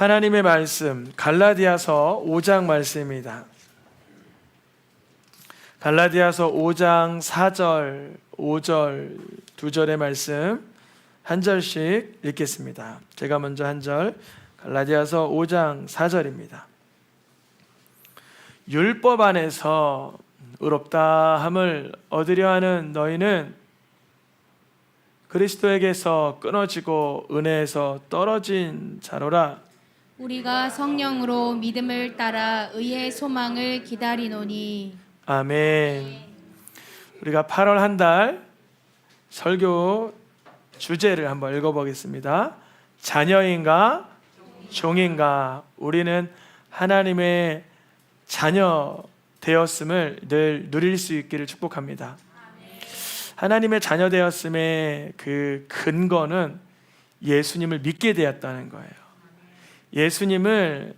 하나님의 말씀 갈라디아서 5장 말씀입니다. 갈라디아서 5장 4절, 5절, 2절의 말씀 한 절씩 읽겠습니다. 제가 먼저 한 절, 갈라디아서 5장 4절입니다. 율법 안에서 의롭다함을 얻으려 하는 너희는 그리스도에게서 끊어지고 은혜에서 떨어진 자로라. 우리가 성령으로 믿음을 따라 의의 소망을 기다리노니. 아멘. 우리가 8월 한 달 설교 주제를 한번 읽어보겠습니다. 자녀인가 종인가? 우리는 하나님의 자녀 되었음을 늘 누릴 수 있기를 축복합니다. 하나님의 자녀 되었음의 그 근거는 예수님을 믿게 되었다는 거예요. 예수님을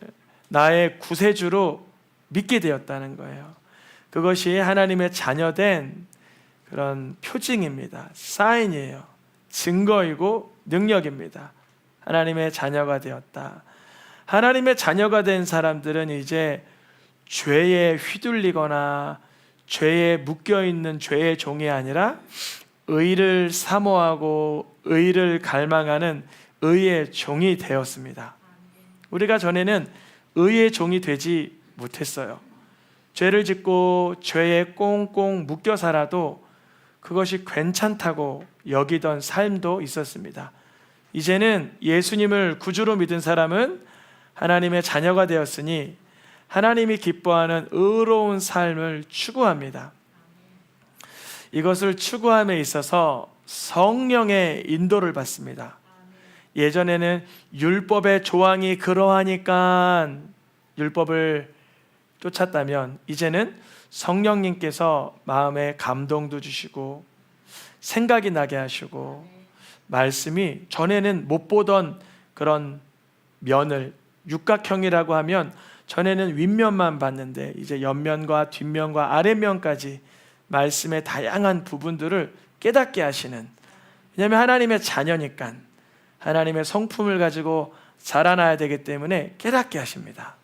나의 구세주로 믿게 되었다는 거예요. 그것이 하나님의 자녀된 그런 표징입니다. 사인이에요. 증거이고 능력입니다. 하나님의 자녀가 되었다. 하나님의 자녀가 된 사람들은 이제 죄에 휘둘리거나 죄에 묶여있는 죄의 종이 아니라 의를 사모하고 의를 갈망하는 의의 종이 되었습니다. 우리가 전에는 의의 종이 되지 못했어요. 죄를 짓고 죄에 꽁꽁 묶여 살아도 그것이 괜찮다고 여기던 삶도 있었습니다. 이제는 예수님을 구주로 믿은 사람은 하나님의 자녀가 되었으니 하나님이 기뻐하는 의로운 삶을 추구합니다. 이것을 추구함에 있어서 성령의 인도를 받습니다. 예전에는 율법의 조항이 그러하니까 율법을 쫓았다면 이제는 성령님께서 마음에 감동도 주시고 생각이 나게 하시고 말씀이 전에는 못 보던 그런 면을 육각형이라고 하면 전에는 윗면만 봤는데 이제 옆면과 뒷면과 아랫면까지 말씀의 다양한 부분들을 깨닫게 하시는, 왜냐하면 하나님의 자녀니까 하나님의 성품을 가지고 자라나야 되기 때문에 깨닫게 하십니다.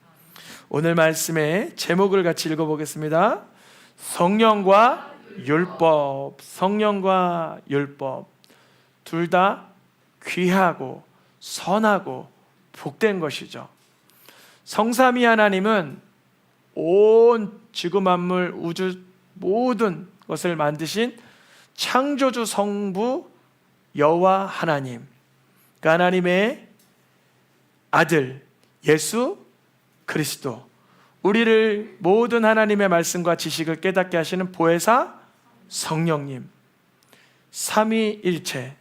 오늘 말씀의 제목을 같이 읽어보겠습니다. 성령과 율법, 성령과 율법 둘 다 귀하고 선하고 복된 것이죠. 성삼위 하나님은 온 지구 만물 우주 모든 것을 만드신 창조주 성부 여호와 하나님, 그 하나님의 아들 예수 그리스도, 우리를 모든 하나님의 말씀과 지식을 깨닫게 하시는 보혜사 성령님, 삼위일체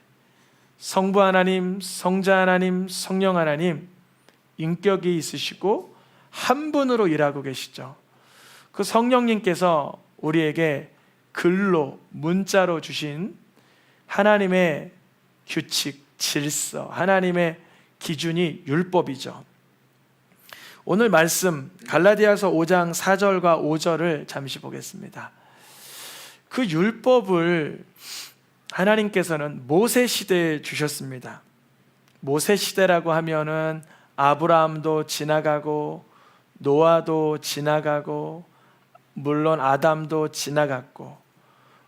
성부 하나님, 성자 하나님, 성령 하나님 인격이 있으시고 한 분으로 일하고 계시죠. 그 성령님께서 우리에게 글로 문자로 주신 하나님의 규칙, 질서, 하나님의 기준이 율법이죠. 오늘 말씀 갈라디아서 5장 4절과 5절을 잠시 보겠습니다. 그 율법을 하나님께서는 모세 시대에 주셨습니다. 모세 시대라고 하면은 아브라함도 지나가고 노아도 지나가고 물론 아담도 지나갔고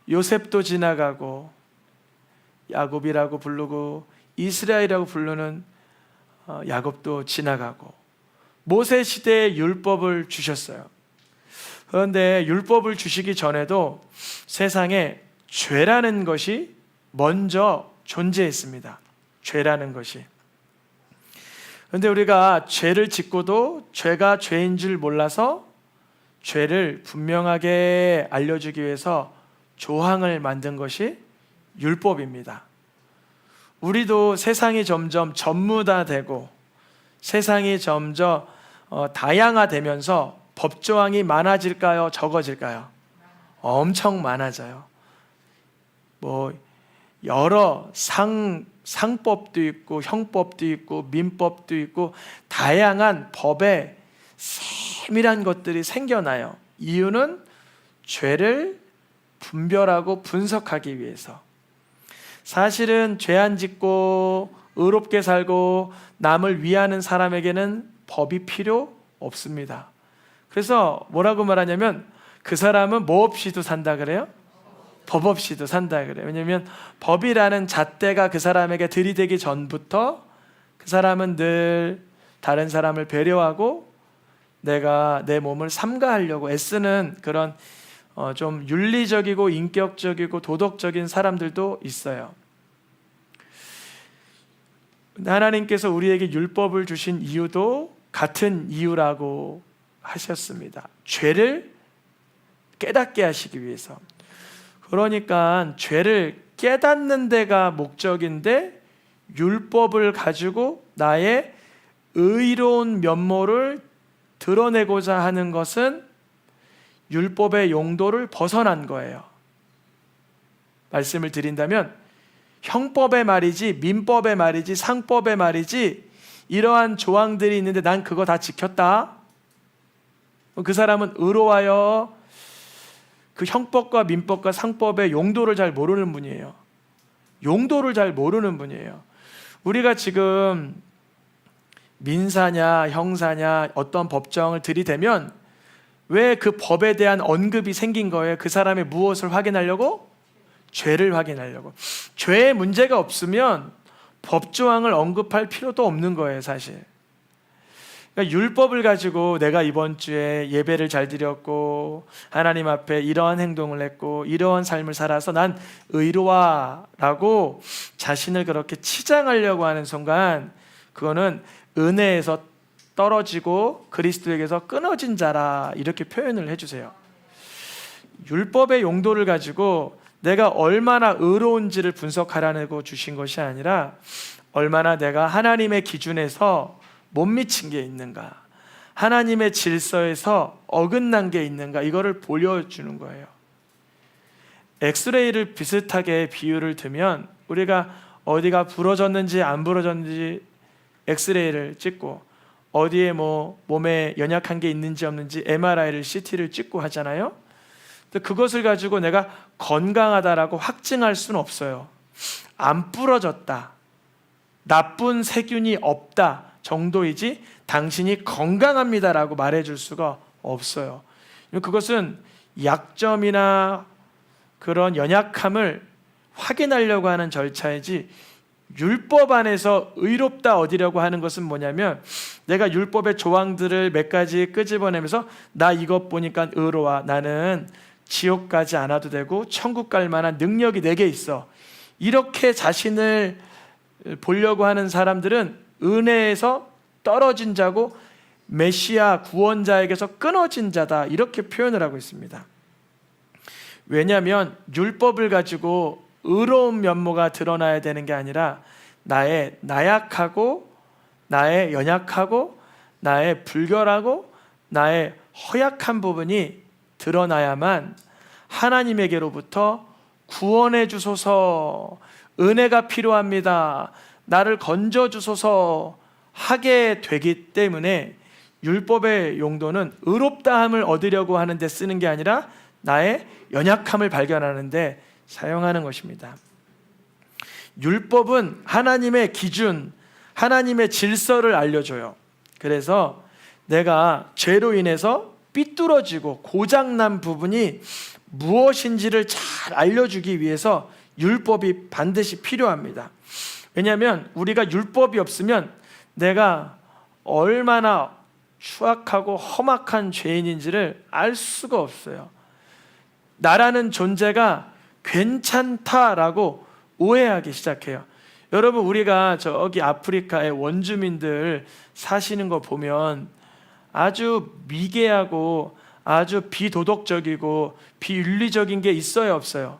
요셉도 지나가고 야곱이라고 부르고 이스라엘이라고 부르는 야곱도 지나가고 모세 시대에 율법을 주셨어요. 그런데 율법을 주시기 전에도 세상에 죄라는 것이 먼저 존재했습니다. 죄라는 것이. 그런데 우리가 죄를 짓고도 죄가 죄인 줄 몰라서 죄를 분명하게 알려주기 위해서 조항을 만든 것이 율법입니다. 우리도 세상이 점점 전무다되고 세상이 점점 다양화되면서 법조항이 많아질까요? 적어질까요? 엄청 많아져요. 여러 상법도 있고 형법도 있고 민법도 있고 다양한 법에 세밀한 것들이 생겨나요. 이유는 죄를 분별하고 분석하기 위해서. 사실은 죄 안 짓고 의롭게 살고 남을 위하는 사람에게는 법이 필요 없습니다. 그래서 뭐라고 말하냐면 그 사람은 뭐 없이도 산다 그래요? 법 없이도 산다 그래요. 왜냐하면 법이라는 잣대가 그 사람에게 들이대기 전부터 그 사람은 늘 다른 사람을 배려하고 내가 내 몸을 삼가하려고 애쓰는 그런 좀 윤리적이고 인격적이고 도덕적인 사람들도 있어요. 하나님께서 우리에게 율법을 주신 이유도 같은 이유라고 하셨습니다. 죄를 깨닫게 하시기 위해서. 그러니까 죄를 깨닫는 데가 목적인데 율법을 가지고 나의 의로운 면모를 드러내고자 하는 것은 율법의 용도를 벗어난 거예요. 말씀을 드린다면 형법의 말이지 민법의 말이지 상법의 말이지 이러한 조항들이 있는데 난 그거 다 지켰다. 그 사람은 의로하여 그 형법과 민법과 상법의 용도를 잘 모르는 분이에요. 용도를 잘 모르는 분이에요. 우리가 지금 민사냐 형사냐 어떤 법정을 들이대면 왜 그 법에 대한 언급이 생긴 거예요? 그 사람의 무엇을 확인하려고? 죄를 확인하려고. 죄에 문제가 없으면 법조항을 언급할 필요도 없는 거예요, 사실. 그러니까 율법을 가지고 내가 이번 주에 예배를 잘 드렸고 하나님 앞에 이러한 행동을 했고 이러한 삶을 살아서 난 의로와라고 자신을 그렇게 치장하려고 하는 순간 그거는 은혜에서 떨어지고 그리스도에게서 끊어진 자라 이렇게 표현을 해주세요. 율법의 용도를 가지고 내가 얼마나 의로운지를 분석하라고 주신 것이 아니라 얼마나 내가 하나님의 기준에서 못 미친 게 있는가, 하나님의 질서에서 어긋난 게 있는가, 이거를 보여주는 거예요. 엑스레이를 비슷하게 비유를 들면 우리가 어디가 부러졌는지 안 부러졌는지 엑스레이를 찍고 어디에 뭐 몸에 연약한 게 있는지 없는지 MRI를 CT를 찍고 하잖아요. 그것을 가지고 내가 건강하다라고 확증할 수는 없어요. 안 부러졌다, 나쁜 세균이 없다 정도이지 당신이 건강합니다라고 말해줄 수가 없어요. 그것은 약점이나 그런 연약함을 확인하려고 하는 절차이지 율법 안에서 의롭다 얻으려고 하는 것은 뭐냐면 내가 율법의 조항들을 몇 가지 끄집어내면서 나 이것 보니까 의로워, 나는 지옥 가지 않아도 되고 천국 갈 만한 능력이 내게 있어, 이렇게 자신을 보려고 하는 사람들은 은혜에서 떨어진 자고 메시아 구원자에게서 끊어진 자다 이렇게 표현을 하고 있습니다. 왜냐하면 율법을 가지고 의로운 면모가 드러나야 되는 게 아니라 나의 나약하고 나의 연약하고 나의 불결하고 나의 허약한 부분이 드러나야만 하나님에게로부터 구원해 주소서, 은혜가 필요합니다, 나를 건져 주소서 하게 되기 때문에 율법의 용도는 의롭다함을 얻으려고 하는 데 쓰는 게 아니라 나의 연약함을 발견하는 데 사용하는 것입니다. 율법은 하나님의 기준, 하나님의 질서를 알려줘요. 그래서 내가 죄로 인해서 삐뚤어지고 고장난 부분이 무엇인지를 잘 알려주기 위해서 율법이 반드시 필요합니다. 왜냐하면 우리가 율법이 없으면 내가 얼마나 추악하고 험악한 죄인인지를 알 수가 없어요. 나라는 존재가 괜찮다라고 오해하기 시작해요. 여러분, 우리가 저기 아프리카의 원주민들 사시는 거 보면 아주 미개하고 아주 비도덕적이고 비윤리적인 게 있어요, 없어요?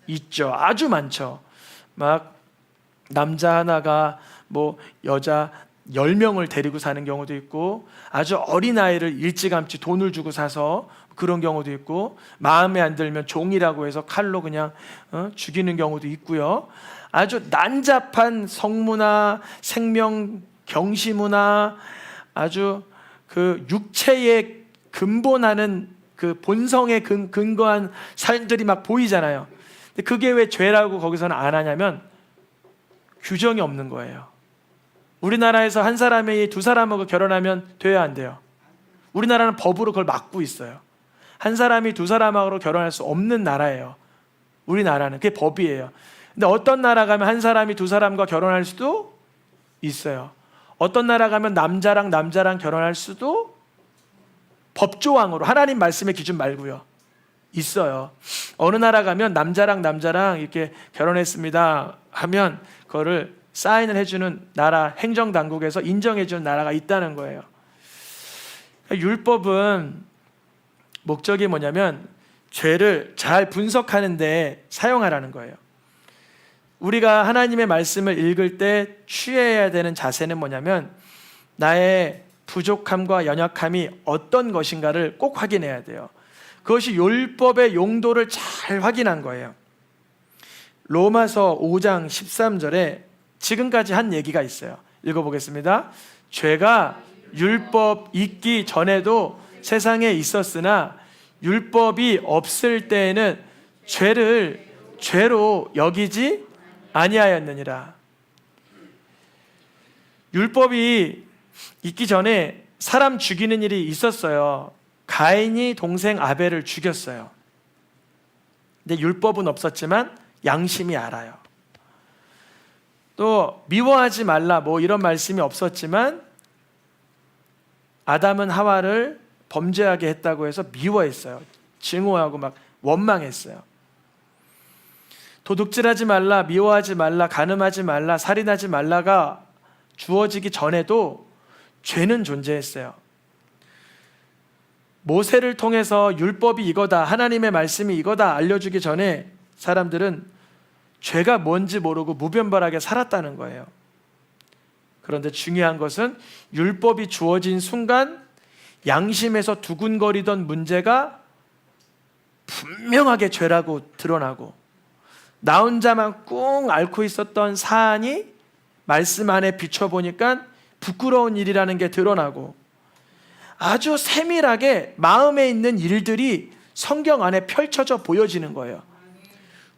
있죠. 아주 많죠. 막 남자 하나가 뭐 여자 10명을 데리고 사는 경우도 있고 아주 어린 아이를 일찌감치 돈을 주고 사서 그런 경우도 있고 마음에 안 들면 종이라고 해서 칼로 그냥 죽이는 경우도 있고요. 아주 난잡한 성문화, 생명 경시문화, 아주 그 육체에 근본하는 그 본성에 근거한 삶들이 막 보이잖아요. 근데 그게 왜 죄라고 거기서는 안 하냐면 규정이 없는 거예요. 우리나라에서 한 사람이 두 사람하고 결혼하면 돼야 안 돼요? 우리나라는 법으로 그걸 막고 있어요. 한 사람이 두 사람하고 결혼할 수 없는 나라예요. 우리나라는 그게 법이에요. 근데 어떤 나라 가면 한 사람이 두 사람과 결혼할 수도 있어요. 어떤 나라 가면 남자랑 남자랑 결혼할 수도 법조항으로, 하나님 말씀의 기준 말고요, 있어요. 어느 나라 가면 남자랑 남자랑 이렇게 결혼했습니다 하면 그거를 사인을 해주는 나라 행정당국에서 인정해주는 나라가 있다는 거예요. 율법은 목적이 뭐냐면 죄를 잘 분석하는 데 사용하라는 거예요. 우리가 하나님의 말씀을 읽을 때 취해야 되는 자세는 뭐냐면 나의 부족함과 연약함이 어떤 것인가를 꼭 확인해야 돼요. 그것이 율법의 용도를 잘 확인한 거예요. 로마서 5장 13절에 지금까지 한 얘기가 있어요. 읽어보겠습니다. 죄가 율법 있기 전에도 세상에 있었으나 율법이 없을 때에는 죄를 죄로 여기지 아니하였느니라. 율법이 있기 전에 사람 죽이는 일이 있었어요. 가인이 동생 아벨을 죽였어요. 근데 율법은 없었지만 양심이 알아요. 또 미워하지 말라 뭐 이런 말씀이 없었지만 아담은 하와를 범죄하게 했다고 해서 미워했어요. 증오하고 막 원망했어요. 도둑질하지 말라, 미워하지 말라, 간음하지 말라, 살인하지 말라가 주어지기 전에도 죄는 존재했어요. 모세를 통해서 율법이 이거다, 하나님의 말씀이 이거다 알려주기 전에 사람들은 죄가 뭔지 모르고 무변별하게 살았다는 거예요. 그런데 중요한 것은 율법이 주어진 순간 양심에서 두근거리던 문제가 분명하게 죄라고 드러나고 나 혼자만 꾹 앓고 있었던 사안이 말씀 안에 비춰보니까 부끄러운 일이라는 게 드러나고 아주 세밀하게 마음에 있는 일들이 성경 안에 펼쳐져 보여지는 거예요.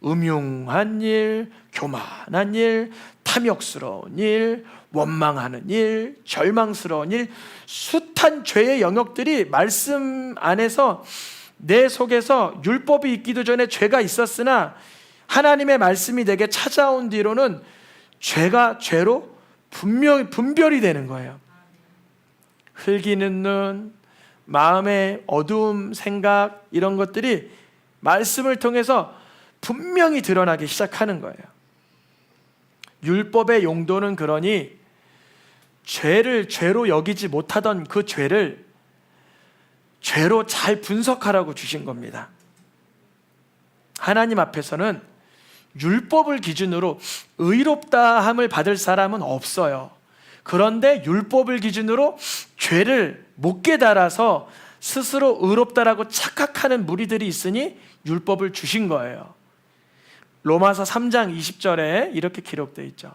음흉한 일, 교만한 일, 탐욕스러운 일, 원망하는 일, 절망스러운 일, 숱한 죄의 영역들이 말씀 안에서 내 속에서 율법이 있기도 전에 죄가 있었으나 하나님의 말씀이 내게 찾아온 뒤로는 죄가 죄로 분별이 되는 거예요. 흘기는 눈, 마음의 어두움, 생각 이런 것들이 말씀을 통해서 분명히 드러나기 시작하는 거예요. 율법의 용도는 그러니 죄를 죄로 여기지 못하던 그 죄를 죄로 잘 분석하라고 주신 겁니다. 하나님 앞에서는 율법을 기준으로 의롭다함을 받을 사람은 없어요. 그런데 율법을 기준으로 죄를 못 깨달아서 스스로 의롭다라고 착각하는 무리들이 있으니 율법을 주신 거예요. 로마서 3장 20절에 이렇게 기록되어 있죠.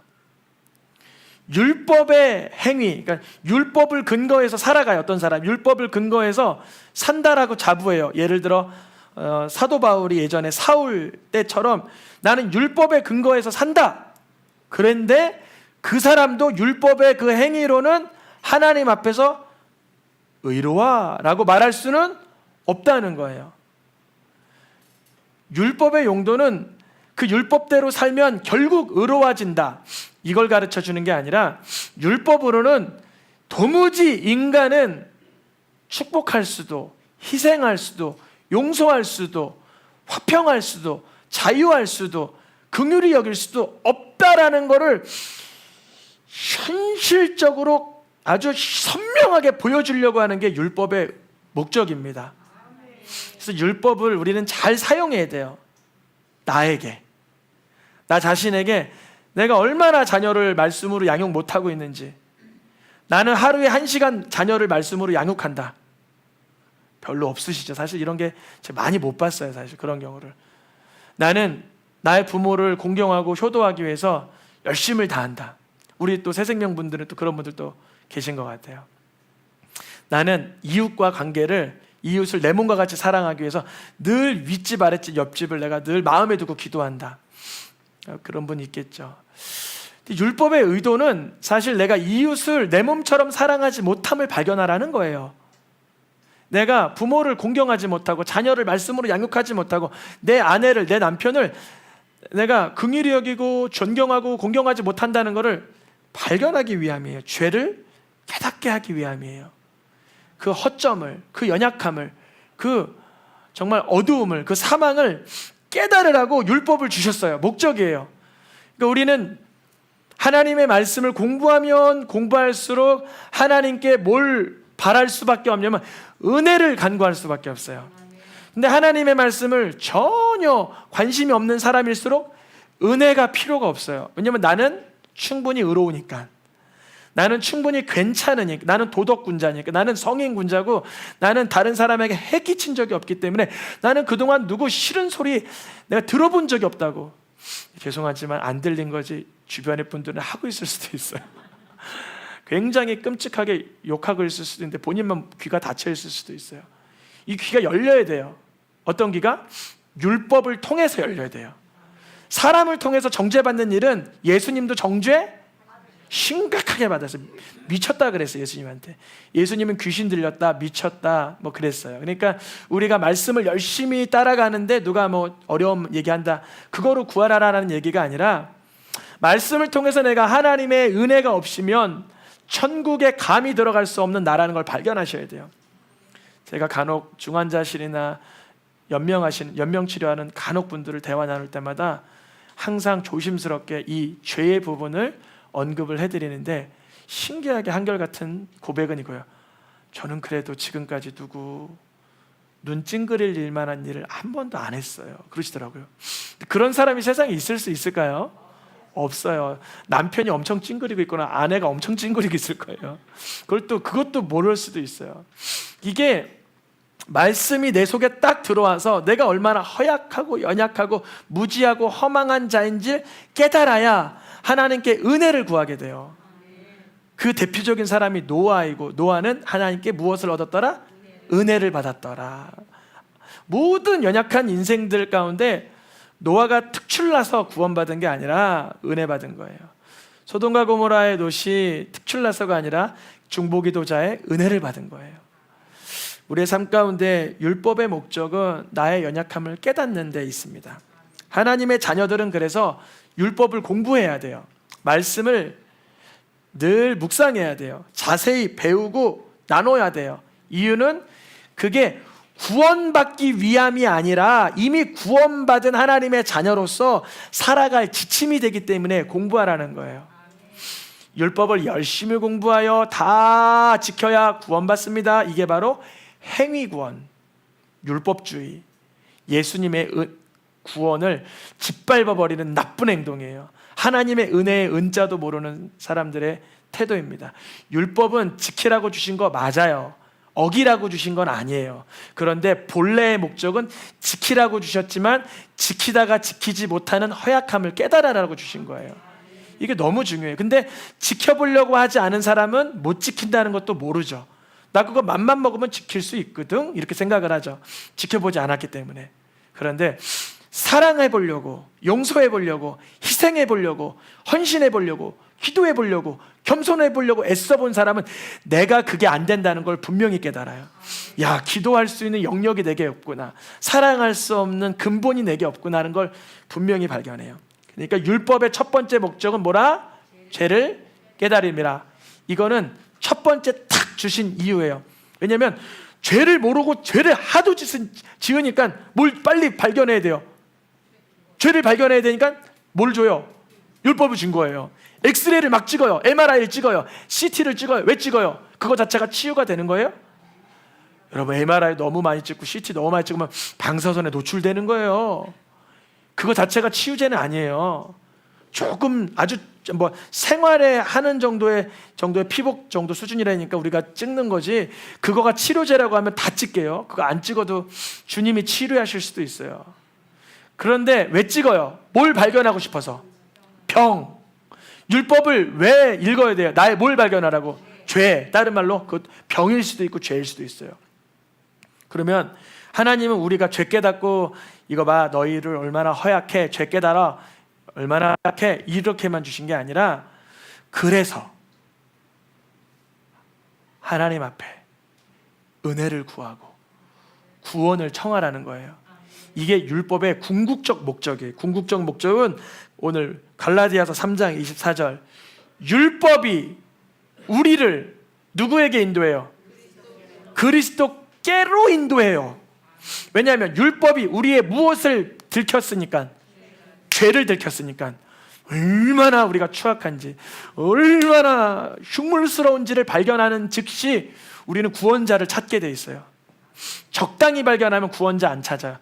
율법의 행위, 그러니까 율법을 근거해서 살아가요. 어떤 사람 율법을 근거해서 산다라고 자부해요. 예를 들어 사도 바울이 예전에 사울 때처럼 나는 율법에 근거해서 산다. 그런데 그 사람도 율법의 그 행위로는 하나님 앞에서 의로와라고 말할 수는 없다는 거예요. 율법의 용도는 그 율법대로 살면 결국 의로워진다. 이걸 가르쳐 주는 게 아니라 율법으로는 도무지 인간은 축복할 수도 희생할 수도 용서할 수도 화평할 수도 자유할 수도 긍휼히 여길 수도 없다라는 것을 현실적으로 아주 선명하게 보여주려고 하는 게 율법의 목적입니다. 그래서 율법을 우리는 잘 사용해야 돼요. 나에게, 나 자신에게 내가 얼마나 자녀를 말씀으로 양육 못하고 있는지. 나는 하루에 1시간 자녀를 말씀으로 양육한다. 별로 없으시죠. 사실 이런 게 제가 많이 못 봤어요. 사실 그런 경우를. 나는 나의 부모를 공경하고 효도하기 위해서 열심을 다한다. 우리 또 새생명분들은 또 그런 분들도 계신 것 같아요. 나는 이웃과 관계를, 이웃을 내 몸과 같이 사랑하기 위해서 늘 윗집 아랫집 옆집을 내가 늘 마음에 두고 기도한다. 그런 분이 있겠죠. 율법의 의도는 사실 내가 이웃을 내 몸처럼 사랑하지 못함을 발견하라는 거예요. 내가 부모를 공경하지 못하고 자녀를 말씀으로 양육하지 못하고 내 아내를, 내 남편을 내가 긍휼히 여기고 존경하고 공경하지 못한다는 것을 발견하기 위함이에요. 죄를 깨닫게 하기 위함이에요. 그 허점을, 그 연약함을, 그 정말 어두움을, 그 사망을 깨달으라고 율법을 주셨어요. 목적이에요. 그러니까 우리는 하나님의 말씀을 공부하면 공부할수록 하나님께 뭘 바랄 수밖에 없냐면 은혜를 간구할 수밖에 없어요. 근데 하나님의 말씀을 전혀 관심이 없는 사람일수록 은혜가 필요가 없어요. 왜냐면 나는 충분히 의로우니까, 나는 충분히 괜찮으니까, 나는 도덕군자니까, 나는 성인군자고, 나는 다른 사람에게 해 끼친 적이 없기 때문에 나는 그동안 누구 싫은 소리 내가 들어본 적이 없다고. 죄송하지만 안 들린 거지 주변의 분들은 하고 있을 수도 있어요. 굉장히 끔찍하게 욕하고 있을 수도 있는데 본인만 귀가 닫혀 있을 수도 있어요. 이 귀가 열려야 돼요. 어떤 귀가? 율법을 통해서 열려야 돼요. 사람을 통해서 정죄받는 일은 예수님도 정죄 심각하게 받았어요. 미쳤다 그랬어요. 예수님한테. 예수님은 귀신 들렸다, 미쳤다 뭐 그랬어요. 그러니까 우리가 말씀을 열심히 따라가는데 누가 뭐 어려움 얘기한다, 그거로 구하라라는 얘기가 아니라, 말씀을 통해서 내가 하나님의 은혜가 없으면 천국에 감히 들어갈 수 없는 나라는 걸 발견하셔야 돼요. 제가 간혹 중환자실이나 연명치료하는 간혹분들을 대화 나눌 때마다 항상 조심스럽게 이 죄의 부분을 언급을 해드리는데, 신기하게 한결같은 고백은 이거예요. 저는 그래도 지금까지 누구 눈 찡그릴 일만한 일을 한 번도 안 했어요. 그러시더라고요. 그런 사람이 세상에 있을 수 있을까요? 없어요. 남편이 엄청 찡그리고 있거나 아내가 엄청 찡그리고 있을 거예요. 그것도 모를 수도 있어요. 이게 말씀이 내 속에 딱 들어와서 내가 얼마나 허약하고 연약하고 무지하고 허망한 자인지 깨달아야 하나님께 은혜를 구하게 돼요. 그 대표적인 사람이 노아이고, 노아는 하나님께 무엇을 얻었더라? 은혜를 받았더라. 모든 연약한 인생들 가운데 노아가 특출나서 구원받은 게 아니라 은혜 받은 거예요. 소돔과 고모라의 롯이 특출나서가 아니라 중보기도자의 은혜를 받은 거예요. 우리의 삶 가운데 율법의 목적은 나의 연약함을 깨닫는 데 있습니다. 하나님의 자녀들은 그래서 율법을 공부해야 돼요. 말씀을 늘 묵상해야 돼요. 자세히 배우고 나눠야 돼요. 이유는 그게 구원받기 위함이 아니라 이미 구원받은 하나님의 자녀로서 살아갈 지침이 되기 때문에 공부하라는 거예요. 율법을 열심히 공부하여 다 지켜야 구원받습니다. 이게 바로 행위구원, 율법주의, 예수님의 구원을 짓밟아버리는 나쁜 행동이에요. 하나님의 은혜의 은자도 모르는 사람들의 태도입니다. 율법은 지키라고 주신 거 맞아요. 어기라고 주신 건 아니에요. 그런데 본래의 목적은 지키라고 주셨지만 지키다가 지키지 못하는 허약함을 깨달으라고 주신 거예요. 이게 너무 중요해요. 근데 지켜보려고 하지 않은 사람은 못 지킨다는 것도 모르죠. 나 그거 맘만 먹으면 지킬 수 있거든, 이렇게 생각을 하죠. 지켜보지 않았기 때문에. 그런데 사랑해 보려고, 용서해 보려고, 희생해 보려고, 헌신해 보려고, 기도해 보려고, 겸손해 보려고 애써 본 사람은 내가 그게 안 된다는 걸 분명히 깨달아요. 야, 기도할 수 있는 영역이 내게 없구나, 사랑할 수 없는 근본이 내게 없구나 하는 걸 분명히 발견해요. 그러니까 율법의 첫 번째 목적은 뭐라? 죄를 깨달음이라. 이거는 첫 번째 탁 주신 이유예요. 왜냐하면 죄를 모르고 죄를 하도 지으니까 뭘 빨리 발견해야 돼요. 죄를 발견해야 되니까 뭘 줘요? 율법을 준 거예요. 엑스레이를 막 찍어요. MRI를 찍어요. CT를 찍어요. 왜 찍어요? 그거 자체가 치유가 되는 거예요? 여러분, MRI 너무 많이 찍고 CT 너무 많이 찍으면 방사선에 노출되는 거예요. 그거 자체가 치유제는 아니에요. 조금 아주 뭐 생활에 하는 정도의 피복 정도 수준이라니까 우리가 찍는 거지, 그거가 치료제라고 하면 다 찍게요. 그거 안 찍어도 주님이 치료하실 수도 있어요. 그런데 왜 찍어요? 뭘 발견하고 싶어서? 병. 율법을 왜 읽어야 돼요? 나의 뭘 발견하라고? 죄. 다른 말로 그 병일 수도 있고 죄일 수도 있어요. 그러면 하나님은 우리가 죄 깨닫고, 이거 봐, 너희를 얼마나 허약해, 죄 깨달아, 얼마나 약해 이렇게만 주신 게 아니라 그래서 하나님 앞에 은혜를 구하고 구원을 청하라는 거예요. 이게 율법의 궁극적 목적이에요. 궁극적 목적은 오늘 갈라디아서 3장 24절, 율법이 우리를 누구에게 인도해요? 그리스도께로 인도해요. 왜냐하면 율법이 우리의 무엇을 들켰으니까? 죄를 들켰으니까. 얼마나 우리가 추악한지, 얼마나 흉물스러운지를 발견하는 즉시 우리는 구원자를 찾게 돼 있어요. 적당히 발견하면 구원자 안 찾아요.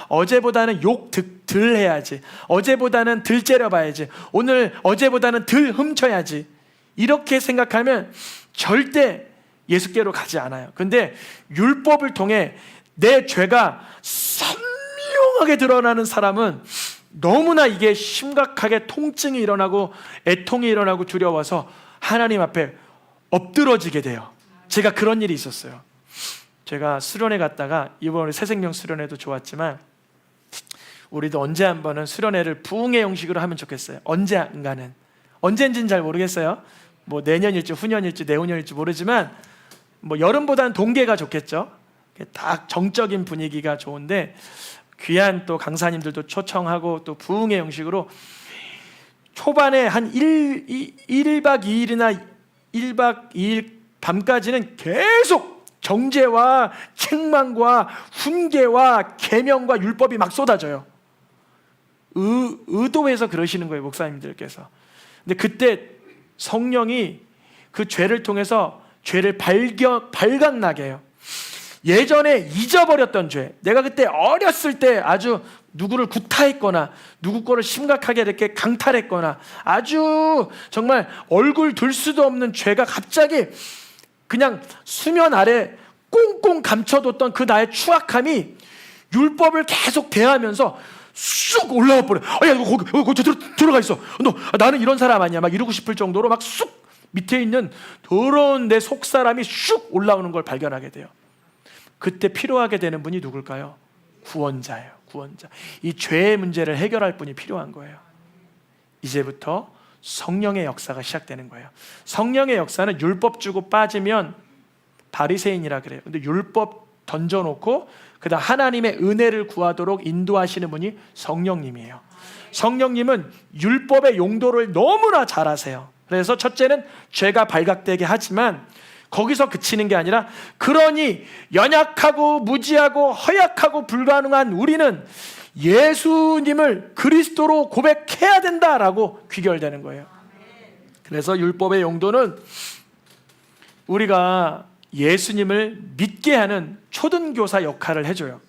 어제보다는 욕 덜 해야지, 어제보다는 덜 째려봐야지, 오늘 어제보다는 덜 훔쳐야지, 이렇게 생각하면 절대 예수께로 가지 않아요. 근데 율법을 통해 내 죄가 선명하게 드러나는 사람은 너무나 이게 심각하게 통증이 일어나고 애통이 일어나고 두려워서 하나님 앞에 엎드러지게 돼요. 제가 그런 일이 있었어요. 제가 수련회 갔다가, 이번에 새생명 수련회도 좋았지만 우리도 언제 한번은 수련회를 부흥의 형식으로 하면 좋겠어요. 언젠가는, 언젠지는 잘 모르겠어요. 뭐 내년일지 후년일지 내후년일지 모르지만 뭐 여름보다는 동계가 좋겠죠. 딱 정적인 분위기가 좋은데 귀한 또 강사님들도 초청하고 또 부흥의 형식으로 초반에 한 1박 2일이나 1박 2일 밤까지는 계속 정죄와 책망과 훈계와 계명과 율법이 막 쏟아져요. 의도해서 그러시는 거예요, 목사님들께서. 근데 그때 성령이 그 죄를 통해서 죄를 발각나게 해요. 예전에 잊어버렸던 죄, 내가 그때 어렸을 때 아주 누구를 구타했거나 누구 거를 심각하게 이렇게 강탈했거나 아주 정말 얼굴 들 수도 없는 죄가 갑자기 그냥 수면 아래 꽁꽁 감춰뒀던 그 나의 추악함이 율법을 계속 대하면서 쑥 올라와 버려. 야, 거기 들어가 있어. 나는 이런 사람 아니야. 막 이러고 싶을 정도로 막 쑥 밑에 있는 더러운 내 속사람이 쑥 올라오는 걸 발견하게 돼요. 그때 필요하게 되는 분이 누굴까요? 구원자예요. 구원자. 이 죄의 문제를 해결할 분이 필요한 거예요. 이제부터 성령의 역사가 시작되는 거예요. 성령의 역사는 율법 주고 빠지면 바리새인이라 그래요. 근데 율법 던져놓고 그다음 하나님의 은혜를 구하도록 인도하시는 분이 성령님이에요. 성령님은 율법의 용도를 너무나 잘 아세요. 그래서 첫째는 죄가 발각되게 하지만 거기서 그치는 게 아니라, 그러니 연약하고 무지하고 허약하고 불가능한 우리는 예수님을 그리스도로 고백해야 된다라고 귀결되는 거예요. 그래서 율법의 용도는 우리가 예수님을 믿게 하는 초등교사 역할을 해줘요.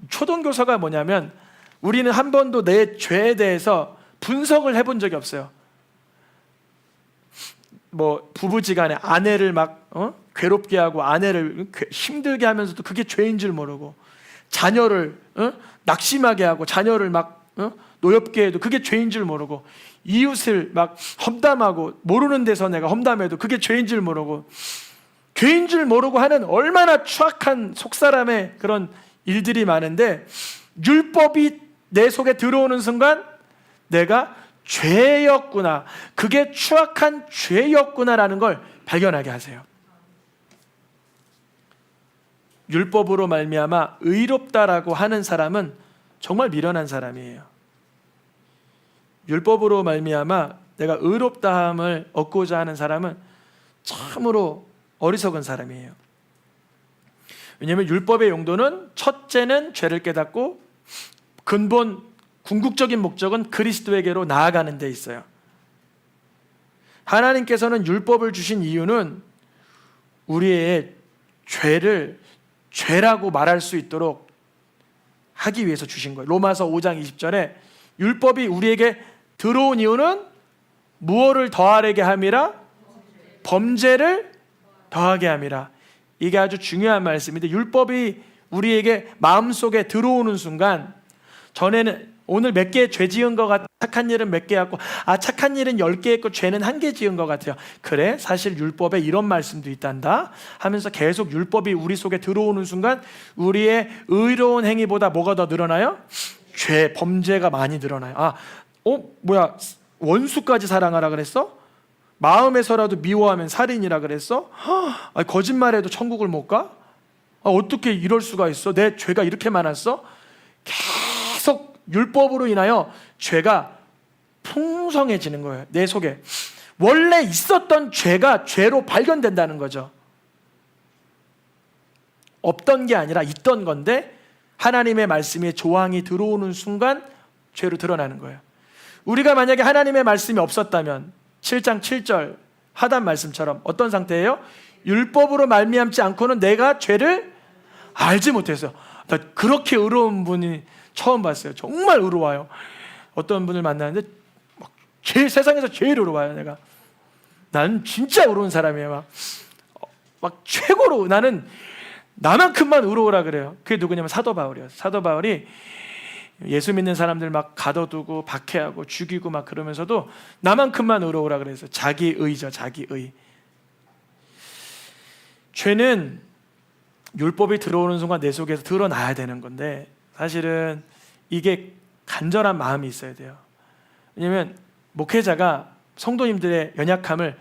초등교사가 뭐냐면, 우리는 한 번도 내 죄에 대해서 분석을 해본 적이 없어요. 뭐 부부지간에 아내를 막 괴롭게 하고 아내를 힘들게 하면서도 그게 죄인 줄 모르고, 자녀를 낙심하게 하고 자녀를 막 노엽게 해도 그게 죄인 줄 모르고, 이웃을 막 험담하고 모르는 데서 내가 험담해도 그게 죄인 줄 모르고, 죄인 줄 모르고 하는 얼마나 추악한 속사람의 그런 일들이 많은데, 율법이 내 속에 들어오는 순간 내가 죄였구나, 그게 추악한 죄였구나라는 걸 발견하게 하세요. 율법으로 말미암아 의롭다라고 하는 사람은 정말 미련한 사람이에요. 율법으로 말미암아 내가 의롭다함을 얻고자 하는 사람은 참으로 어리석은 사람이에요. 왜냐하면 율법의 용도는 첫째는 죄를 깨닫고, 근본 궁극적인 목적은 그리스도에게로 나아가는 데 있어요. 하나님께서는 율법을 주신 이유는 우리의 죄를 죄라고 말할 수 있도록 하기 위해서 주신 거예요. 로마서 5장 20절에 율법이 우리에게 들어온 이유는 무엇을 더하게 함이라? 범죄를 더하게 함이라. 이게 아주 중요한 말씀인데, 율법이 우리에게 마음속에 들어오는 순간, 전에는 오늘 몇 개 죄 지은 것 같아, 착한 일은 몇 개 했고, 착한 일은 10개 했고 죄는 1개 지은 것 같아요. 그래, 사실 율법에 이런 말씀도 있단다 하면서 계속 율법이 우리 속에 들어오는 순간 우리의 의로운 행위보다 뭐가 더 늘어나요? 범죄가 많이 늘어나요. 뭐야, 원수까지 사랑하라 그랬어? 마음에서라도 미워하면 살인이라 그랬어? 거짓말해도 천국을 못 가? 어떻게 이럴 수가 있어? 내 죄가 이렇게 많았어? 계속 율법으로 인하여 죄가 풍성해지는 거예요. 내 속에 원래 있었던 죄가 죄로 발견된다는 거죠. 없던 게 아니라 있던 건데 하나님의 말씀에 조항이 들어오는 순간 죄로 드러나는 거예요. 우리가 만약에 하나님의 말씀이 없었다면 7장 7절 하단 말씀처럼 어떤 상태예요? 율법으로 말미암지 않고는 내가 죄를 알지 못했어요. 나 그렇게 의로운 분이 처음 봤어요. 정말 의로워요. 어떤 분을 만나는데 세상에서 제일 의로워요. 내가 나는 진짜 의로운 사람이에요. 막 최고로 나는 나만큼만 의로우라 그래요. 그게 누구냐면 사도 바울이에요. 사도 바울이 예수 믿는 사람들 막 가둬두고 박해하고 죽이고 막 그러면서도 나만큼만 의로우라 그래서 자기의죠. 자기의. 죄는 율법이 들어오는 순간 내 속에서 드러나야 되는 건데 사실은 이게 간절한 마음이 있어야 돼요. 왜냐하면 목회자가 성도님들의 연약함을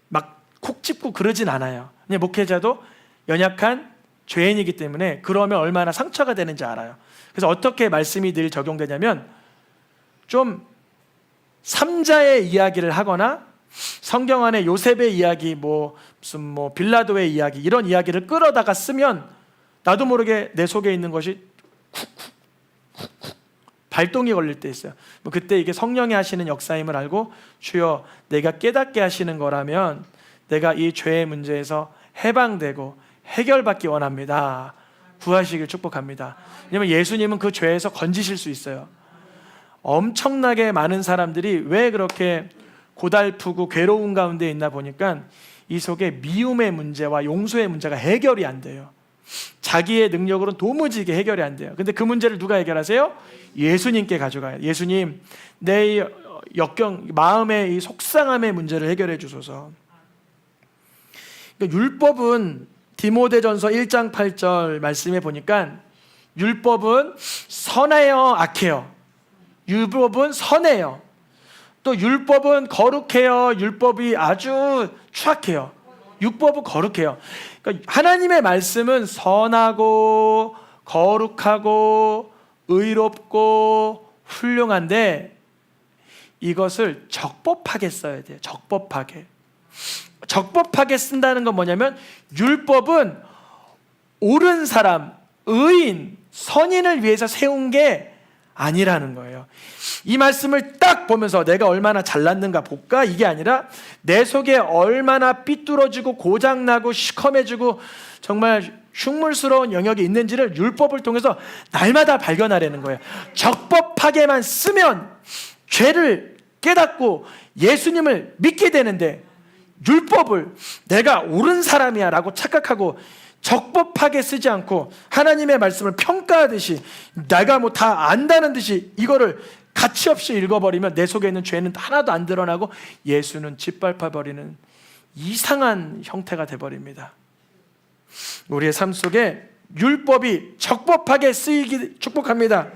막 콕 짚고 그러진 않아요. 그냥 목회자도 연약한 죄인이기 때문에 그러면 얼마나 상처가 되는지 알아요. 그래서 어떻게 말씀이 늘 적용되냐면 좀 삼자의 이야기를 하거나 성경 안에 요셉의 이야기, 무슨 빌라도의 이야기 이런 이야기를 끌어다가 쓰면 나도 모르게 내 속에 있는 것이 쿡쿡 발동이 걸릴 때 있어요. 그때 이게 성령이 하시는 역사임을 알고 주여 내가 깨닫게 하시는 거라면 내가 이 죄의 문제에서 해방되고 해결받기 원합니다. 구하시길 축복합니다. 왜냐하면 예수님은 그 죄에서 건지실 수 있어요. 엄청나게 많은 사람들이 왜 그렇게 고달프고 괴로운 가운데 있나 보니까 이 속에 미움의 문제와 용서의 문제가 해결이 안 돼요. 자기의 능력으로는 도무지 이게 해결이 안 돼요. 근데 그 문제를 누가 해결하세요? 예수님께 가져가요. 예수님, 내 역경, 마음의 이 속상함의 문제를 해결해 주소서. 그러니까 율법은 디모데전서 1장 8절 말씀에 보니까 율법은 선해요, 악해요? 율법은 선해요. 또 율법은 거룩해요, 율법이 아주 추악해요? 율법은 거룩해요. 그러니까 하나님의 말씀은 선하고 거룩하고 의롭고 훌륭한데 이것을 적법하게 써야 돼요. 적법하게 쓴다는 건 뭐냐면 율법은 옳은 사람, 의인, 선인을 위해서 세운 게 아니라는 거예요. 이 말씀을 딱 보면서 내가 얼마나 잘났는가 볼까? 이게 아니라 내 속에 얼마나 삐뚤어지고 고장나고 시커매지고 정말 흉물스러운 영역이 있는지를 율법을 통해서 날마다 발견하려는 거예요. 적법하게만 쓰면 죄를 깨닫고 예수님을 믿게 되는데 율법을 내가 옳은 사람이야 라고 착각하고 적법하게 쓰지 않고 하나님의 말씀을 평가하듯이 내가 다 안다는 듯이 이거를 가치 없이 읽어버리면 내 속에 있는 죄는 하나도 안 드러나고 예수는 짓밟아버리는 이상한 형태가 돼버립니다. 우리의 삶 속에 율법이 적법하게 쓰이기 축복합니다.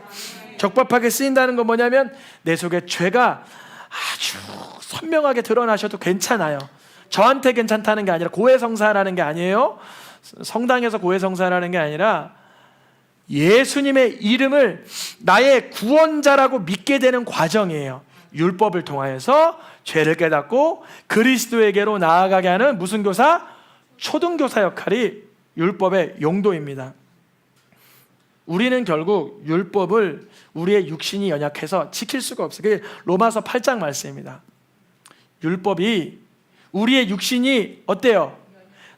적법하게 쓰인다는 건 뭐냐면 내 속에 죄가 아주 선명하게 드러나셔도 괜찮아요. 저한테 괜찮다는 게 아니라 고해성사라는 게 아니에요. 성당에서 고해성사라는 게 아니라 예수님의 이름을 나의 구원자라고 믿게 되는 과정이에요. 율법을 통하여서 죄를 깨닫고 그리스도에게로 나아가게 하는 무슨 교사? 초등교사 역할이 율법의 용도입니다. 우리는 결국 율법을 우리의 육신이 연약해서 지킬 수가 없어요. 그게 로마서 8장 말씀입니다. 율법이 우리의 육신이 어때요?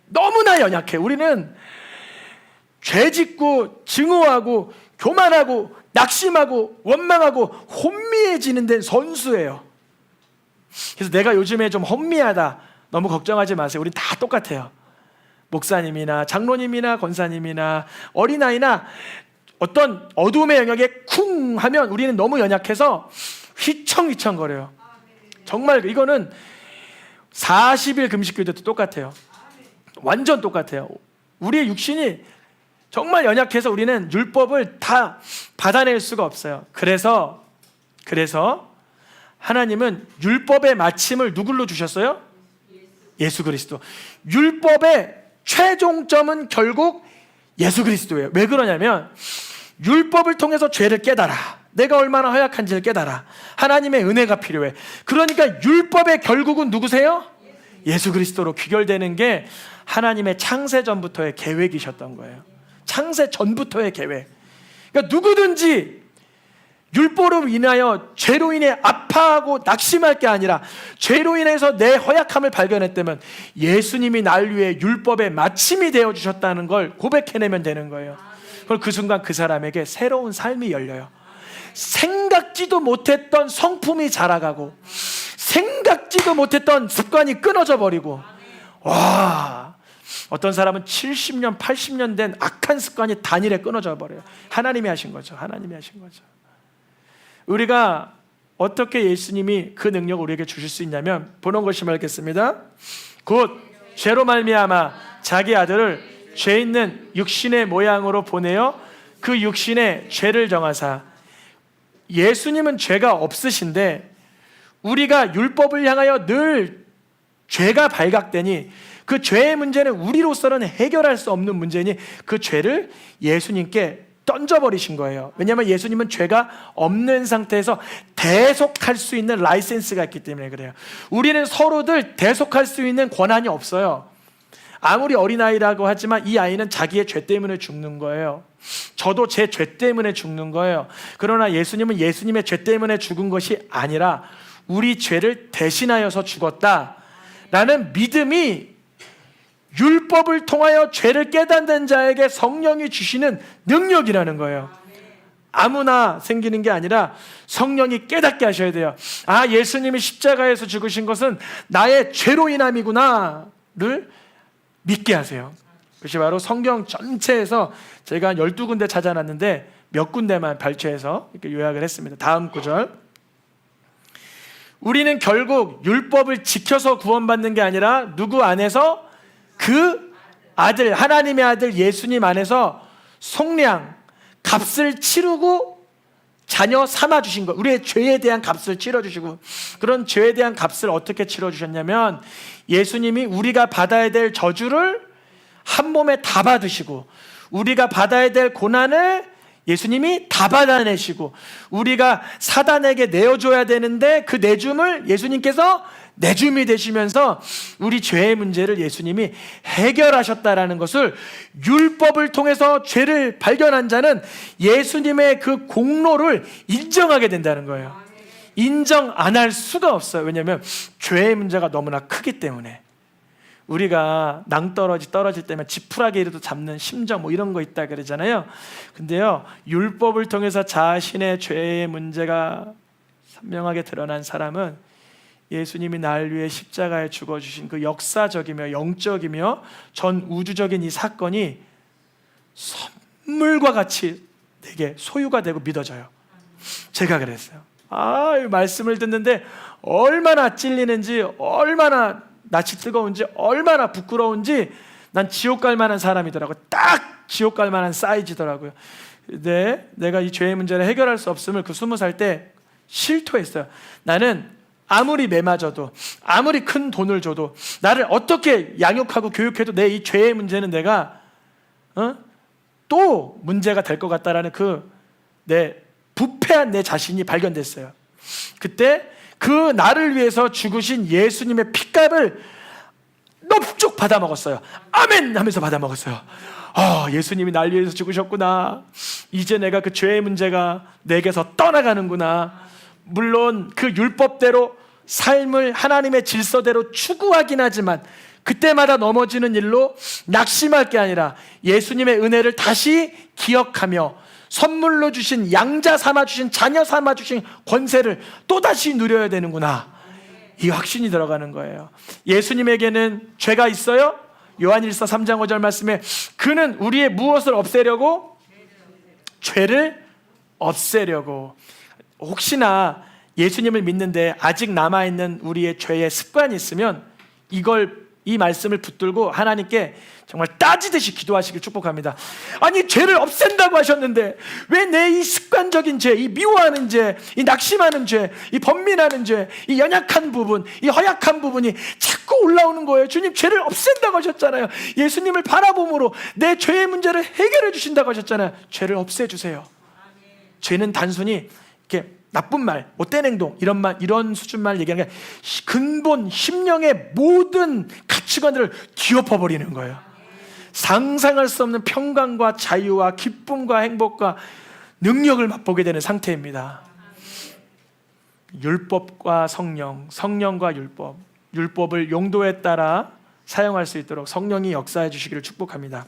너무나 연약해. 우리는 죄짓고 증오하고 교만하고 낙심하고 원망하고 혼미해지는 데는 선수예요. 그래서 내가 요즘에 좀 혼미하다 너무 걱정하지 마세요. 우리 다 똑같아요. 목사님이나 장로님이나 권사님이나 어린아이나 어떤 어둠의 영역에 쿵 하면 우리는 너무 연약해서 휘청휘청거려요. 정말 이거는 40일 금식기도도 똑같아요. 완전 똑같아요. 우리의 육신이 정말 연약해서 우리는 율법을 다 받아낼 수가 없어요. 그래서 하나님은 율법의 마침을 누굴로 주셨어요? 예수 그리스도. 율법의 최종점은 결국 예수 그리스도예요. 왜 그러냐면 율법을 통해서 죄를 깨달아. 내가 얼마나 허약한지를 깨달아. 하나님의 은혜가 필요해. 그러니까 율법의 결국은 누구세요? 예수 그리스도로 귀결되는 게 하나님의 창세 전부터의 계획이셨던 거예요. 창세 전부터의 계획. 그러니까 누구든지 율법으로 인하여 죄로 인해 아파하고 낙심할 게 아니라 죄로 인해서 내 허약함을 발견했다면 예수님이 날 위해 율법의 마침이 되어주셨다는 걸 고백해내면 되는 거예요. 그럼 그 순간 그 사람에게 새로운 삶이 열려요. 생각지도 못했던 성품이 자라가고 생각지도 못했던 습관이 끊어져 버리고, 와, 어떤 사람은 70년 80년 된 악한 습관이 단일에 끊어져 버려요. 하나님이 하신 거죠. 하나님이 하신 거죠. 우리가 어떻게 예수님이 그 능력을 우리에게 주실 수 있냐면 본원 것이 말겠습니다. 곧 죄로 말미암아 자기 아들을 죄 있는 육신의 모양으로 보내어 그 육신의 죄를 정하사. 예수님은 죄가 없으신데 우리가 율법을 향하여 늘 죄가 발각되니 그 죄의 문제는 우리로서는 해결할 수 없는 문제니 그 죄를 예수님께 던져버리신 거예요. 왜냐하면 예수님은 죄가 없는 상태에서 대속할 수 있는 라이센스가 있기 때문에 그래요. 우리는 서로들 대속할 수 있는 권한이 없어요. 아무리 어린아이라고 하지만 이 아이는 자기의 죄 때문에 죽는 거예요. 저도 제 죄 때문에 죽는 거예요. 그러나 예수님은 예수님의 죄 때문에 죽은 것이 아니라 우리 죄를 대신하여서 죽었다라는 믿음이 율법을 통하여 죄를 깨닫는 자에게 성령이 주시는 능력이라는 거예요. 아무나 생기는 게 아니라 성령이 깨닫게 하셔야 돼요. 아, 예수님이 십자가에서 죽으신 것은 나의 죄로 인함이구나를 믿게 하세요. 그것이 바로 성경 전체에서 제가 한 12군데 찾아놨는데 몇 군데만 발췌해서 이렇게 요약을 했습니다. 다음 구절. 우리는 결국 율법을 지켜서 구원받는 게 아니라 누구 안에서? 그 아들, 하나님의 아들 예수님 안에서 속량, 값을 치르고 자녀 삼아주신 것. 우리의 죄에 대한 값을 치러주시고, 그런 죄에 대한 값을 어떻게 치러주셨냐면 예수님이 우리가 받아야 될 저주를 한 몸에 다 받으시고, 우리가 받아야 될 고난을 예수님이 다 받아내시고, 우리가 사단에게 내어줘야 되는데 그 내줌을 예수님께서 내줌이 되시면서 우리 죄의 문제를 예수님이 해결하셨다라는 것을, 율법을 통해서 죄를 발견한 자는 예수님의 그 공로를 인정하게 된다는 거예요. 인정 안 할 수가 없어요. 왜냐하면 죄의 문제가 너무나 크기 때문에. 우리가 낭떠러지 떨어질 때면 지푸라기라도 잡는 심정 뭐 이런 거 있다 그러잖아요. 근데요, 율법을 통해서 자신의 죄의 문제가 선명하게 드러난 사람은 예수님이 날 위해 십자가에 죽어주신 그 역사적이며 영적이며 전 우주적인 이 사건이 선물과 같이 내게 소유가 되고 믿어져요. 제가 그랬어요. 이 말씀을 듣는데 얼마나 찔리는지, 얼마나 낯이 뜨거운지, 얼마나 부끄러운지. 난 지옥 갈 만한 사람이더라고요. 딱 지옥 갈 만한 사이즈더라고요. 근데 내가 이 죄의 문제를 해결할 수 없음을 그 20살 때 실토했어요. 나는 아무리 매맞아도, 아무리 큰 돈을 줘도, 나를 어떻게 양육하고 교육해도 내 이 죄의 문제는 내가 또 문제가 될 것 같다라는 그 내 부패한 내 자신이 발견됐어요. 그때 그 나를 위해서 죽으신 예수님의 핏값을 넙죽 받아 먹었어요. 아멘 하면서 받아 먹었어요. 예수님이 날 위해서 죽으셨구나. 이제 내가 그 죄의 문제가 내게서 떠나가는구나. 물론 그 율법대로 삶을 하나님의 질서대로 추구하긴 하지만 그때마다 넘어지는 일로 낙심할 게 아니라 예수님의 은혜를 다시 기억하며 선물로 주신, 양자 삼아 주신, 자녀 삼아 주신 권세를 또다시 누려야 되는구나. 이 확신이 들어가는 거예요. 예수님에게는 죄가 있어요? 요한일서 3장 5절 말씀에 그는 우리의 무엇을 없애려고? 죄를 없애려고. 혹시나 예수님을 믿는데 아직 남아있는 우리의 죄의 습관이 있으면 이걸 이 말씀을 붙들고 하나님께 정말 따지듯이 기도하시길 축복합니다. 아니, 죄를 없앤다고 하셨는데 왜 내 이 습관적인 죄, 이 미워하는 죄, 이 낙심하는 죄, 이 번민하는 죄, 이 연약한 부분, 이 허약한 부분이 자꾸 올라오는 거예요. 주님, 죄를 없앤다고 하셨잖아요. 예수님을 바라봄으로 내 죄의 문제를 해결해 주신다고 하셨잖아요. 죄를 없애주세요. 죄는 단순히 이렇게 나쁜 말, 못된 행동, 이런 수준만 얘기하는 게 근본 심령의 모든 가치관들을 뒤엎어 버리는 거예요. 상상할 수 없는 평강과 자유와 기쁨과 행복과 능력을 맛보게 되는 상태입니다. 율법과 성령, 성령과 율법, 율법을 용도에 따라 사용할 수 있도록 성령이 역사해 주시기를 축복합니다.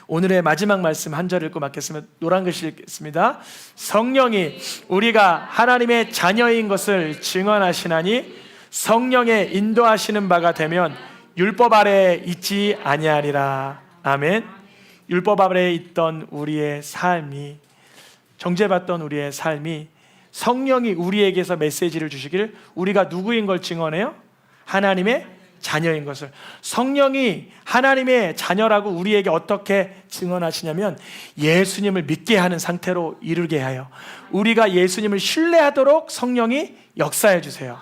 오늘의 마지막 말씀 한 절 읽고 맡겠습니다. 노란 글씨 읽겠습니다. 성령이 우리가 하나님의 자녀인 것을 증언하시나니 성령의 인도하시는 바가 되면 율법 아래에 있지 아니하리라. 아멘. 율법 아래에 있던 우리의 삶이, 정죄받던 우리의 삶이 성령이 우리에게서 메시지를 주시기를 우리가 누구인 걸 증언해요? 하나님의 자녀인 것을. 성령이 하나님의 자녀라고 우리에게 어떻게 증언하시냐면 예수님을 믿게 하는 상태로 이르게 하여 우리가 예수님을 신뢰하도록 성령이 역사해 주세요.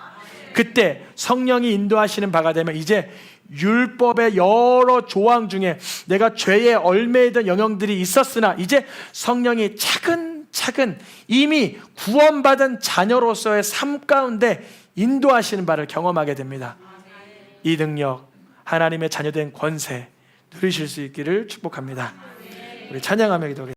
그때 성령이 인도하시는 바가 되면 이제 율법의 여러 조항 중에 내가 죄에 얽매이던 영역들이 있었으나 이제 성령이 차근차근 이미 구원받은 자녀로서의 삶 가운데 인도하시는 바를 경험하게 됩니다. 이 능력, 하나님의 자녀된 권세 누리실 수 있기를 축복합니다. 우리 찬양하며 기도하겠습니다.